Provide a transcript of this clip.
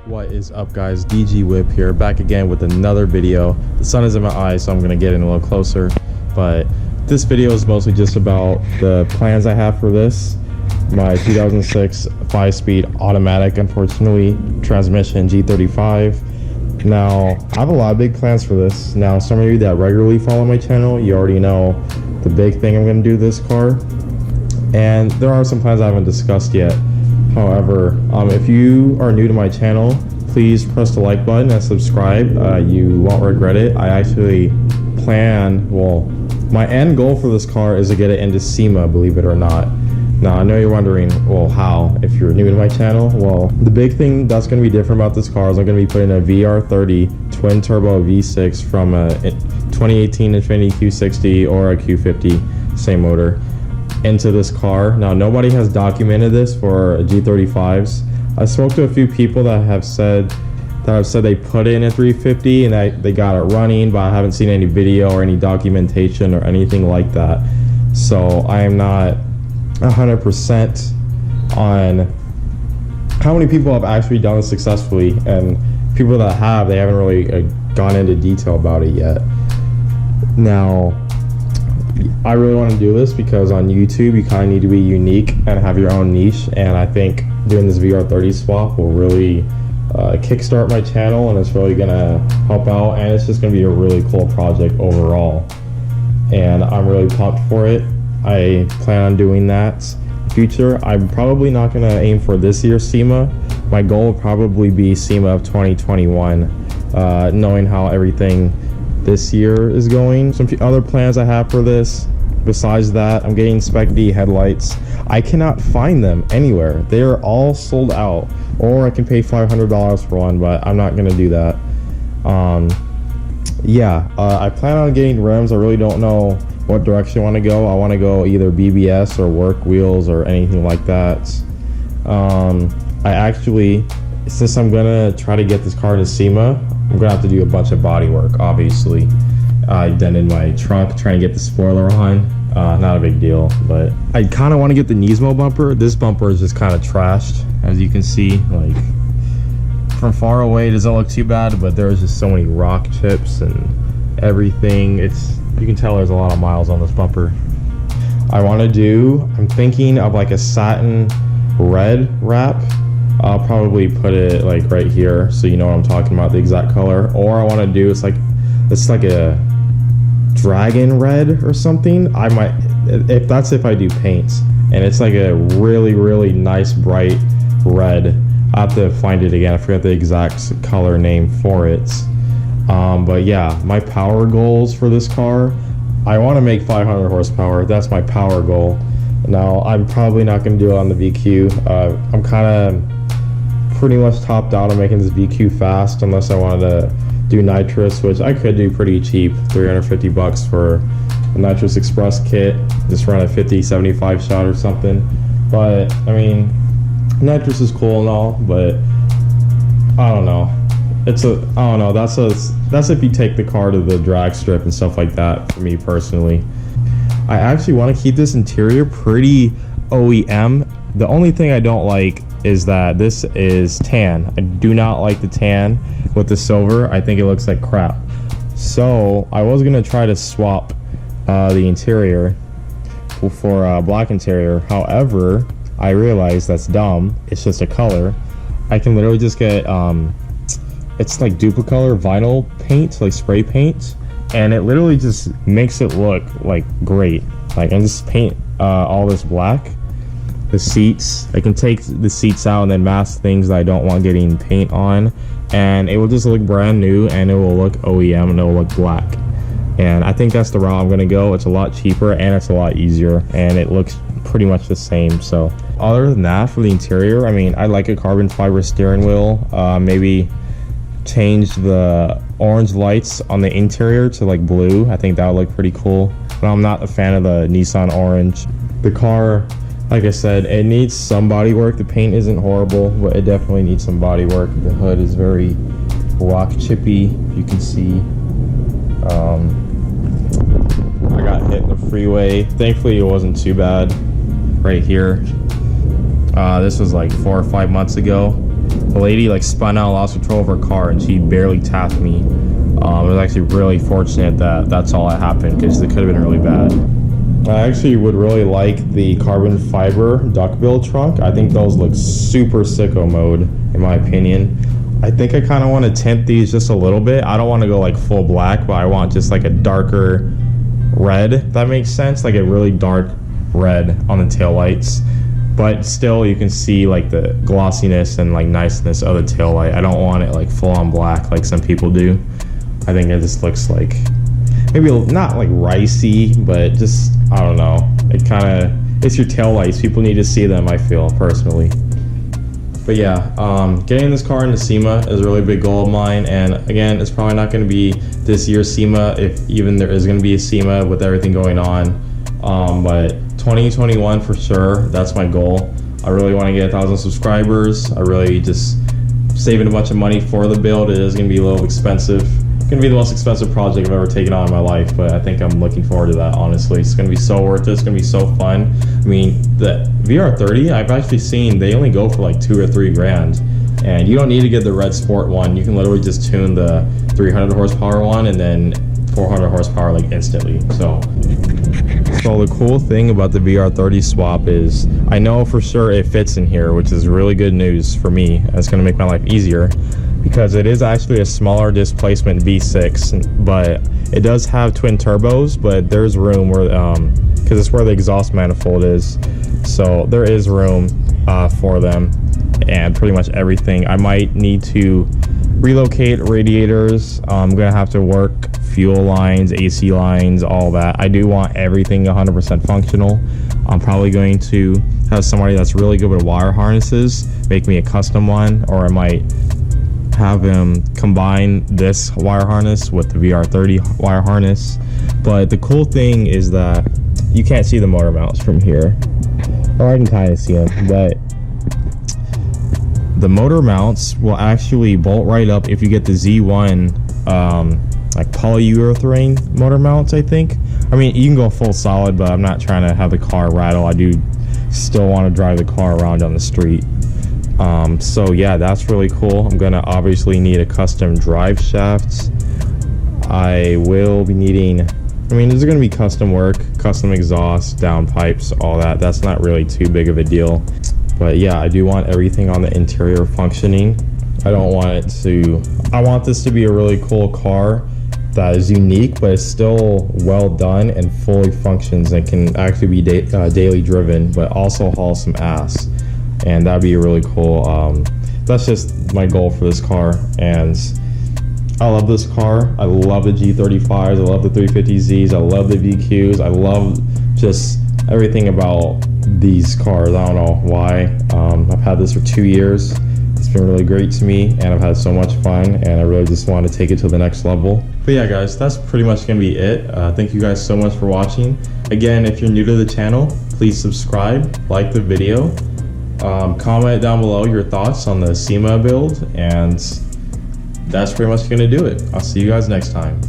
What is up, guys? DG Whip here, back again with another video. The sun is in my eyes, so I'm gonna get in a little closer, but this video is mostly just about the plans I have for this. My 2006 5-speed automatic, unfortunately, transmission G35. Now, I have a lot of big plans for this. Now, some of you that regularly follow my channel, you already know the big thing I'm gonna do this car. And there are some plans I haven't discussed yet. However, if you are new to my channel, please press the like button and subscribe. You won't regret it. I actually plan, well, my end goal for this car is to get it into SEMA, believe it or not. Now, I know you're wondering, well, how, if you're new to my channel? Well, the big thing that's going to be different about this car is I'm going to be putting a VR30 twin turbo V6 from a 2018 Infiniti Q60 or a Q50, same motor, into this car. Now, nobody has documented this for G35s. I spoke to a few people that have said they put it in a 350 and they got it running, but I haven't seen any video or any documentation or anything like that. So I am not 100% on how many people have actually done it successfully, and people that have, they haven't really gone into detail about it yet. Now, I really want to do this because on YouTube you kind of need to be unique and have your own niche, and I think doing this VR30 swap will really kickstart my channel, and it's really gonna help out, and it's just gonna be a really cool project overall, and I'm really pumped for it. I plan on doing that in the future. I'm probably not gonna aim for this year's SEMA. My goal will probably be SEMA of 2021, knowing how everything this year is going. Some other plans I have for this, besides that, I'm getting Spec D headlights. I cannot find them anywhere. They are all sold out, or I can pay $500 for one, but I'm not gonna do that. I plan on getting rims. I really don't know what direction I want to go. I want to go either BBS or work wheels or anything like that. I actually, since I'm gonna try to get this car to SEMA, I'm gonna have to do a bunch of body work, obviously. I dented my trunk trying to get the spoiler on. Not a big deal, but I kind of want to get the Nismo bumper. This bumper is just kind of trashed, as you can see. Like, from far away it doesn't look too bad, but there's just so many rock chips and everything. You can tell there's a lot of miles on this bumper. I'm thinking of like a satin red wrap. I'll probably put it like right here so you know what I'm talking about, the exact color. Or I want to do, it's like a dragon red or something. I might, if I do paints, and it's like a really, really nice bright red. I have to find it again. I forgot the exact color name for it. But yeah, my power goals for this car, I want to make 500 horsepower. That's my power goal. Now, I'm probably not going to do it on the VQ. I'm kind of pretty much topped out on making this VQ fast, unless I wanted to do nitrous, which I could do pretty cheap, 350 bucks for a nitrous express kit. Just run a 50-75 shot or something. But I mean, nitrous is cool and all, but I don't know. That's if you take the car to the drag strip and stuff like that, for me personally. I actually want to keep this interior pretty OEM. The only thing I don't like is that this is tan. I do not like the tan with the silver. I think it looks like crap. So I was gonna try to swap the interior for a black interior. However, I realized that's dumb. It's just a color. I can literally just get it's like Duplicolor vinyl paint, like spray paint, and it literally just makes it look like great. Like, I just paint all this black. The seats, I can take the seats out and then mask things that I don't want getting paint on, and it will just look brand new, and it will look OEM, and it will look black. And I think that's the route I'm gonna go. It's a lot cheaper and it's a lot easier, and it looks pretty much the same. So other than that, for the interior, I mean, I'd like a carbon fiber steering wheel. Maybe change the orange lights on the interior to like blue. I think that would look pretty cool, but I'm not a fan of the Nissan orange. The car, like I said, it needs some body work. The paint isn't horrible, but it definitely needs some body work. The hood is very rock chippy, you can see. I got hit in the freeway. Thankfully, it wasn't too bad right here. This was like 4 or 5 months ago. the lady like spun out, lost control of her car, and she barely tapped me. It was actually really fortunate that that's all that happened, because it could have been really bad. I actually would really like the carbon fiber duckbill trunk. I think those look super sicko mode, in my opinion. I think I kind of want to tint these just a little bit. I don't want to go like full black, but I want just like a darker red, if that makes sense. Like a really dark red on the taillights. But still you can see like the glossiness and like niceness of the taillight. I don't want it like full on black like some people do. I think it just looks like, maybe not like ricey, but just, I don't know. It kind of, it's your taillights. People need to see them, I feel, personally. But yeah, getting this car into SEMA is a really big goal of mine. And again, it's probably not going to be this year's SEMA, if even there is going to be a SEMA with everything going on. But 2021 for sure, that's my goal. I really want to get 1,000 subscribers. I really just saving a bunch of money for the build. It is going to be a little expensive. Going to be the most expensive project I've ever taken on in my life, but I think I'm looking forward to that, honestly. It's going to be so worth it. It's going to be so fun. I mean, the VR30, I've actually seen they only go for like $2 or $3 grand, and you don't need to get the red sport one. You can literally just tune the 300 horsepower one and then 400 horsepower like instantly. So the cool thing about the VR30 swap is I know for sure it fits in here, which is really good news for me. It's going to make my life easier, because it is actually a smaller displacement V6, but it does have twin turbos, but there's room where, because it's where the exhaust manifold is, so there is room for them and pretty much everything. I might need to relocate radiators. I'm gonna have to work fuel lines, AC lines, all that. I do want everything 100% functional. I'm probably going to have somebody that's really good with wire harnesses make me a custom one, or I might have him combine this wire harness with the VR30 wire harness. But the cool thing is that you can't see the motor mounts from here, or I can kind of see them, but the motor mounts will actually bolt right up if you get the Z1 like polyurethane motor mounts, I think. I mean, you can go full solid, but I'm not trying to have the car rattle. I do still want to drive the car around on the street. So yeah, that's really cool. I'm gonna obviously need a custom drive shaft. I will be needing, I mean, there's gonna be custom work, custom exhaust, downpipes, all that. That's not really too big of a deal. But yeah, I do want everything on the interior functioning. I don't want it to, I want this to be a really cool car that is unique, but it's still well done and fully functions and can actually be daily driven, but also haul some ass. And that'd be really cool. That's just my goal for this car. And I love this car. I love the G35s. I love the 350Zs. I love the VQs. I love just everything about these cars. I don't know why. I've had this for 2 years. It's been really great to me, and I've had so much fun, and I really just want to take it to the next level. But yeah, guys, that's pretty much gonna be it. Thank you guys so much for watching. Again, if you're new to the channel, please subscribe, like the video, comment down below your thoughts on the SEMA build, and that's pretty much gonna do it. I'll see you guys next time.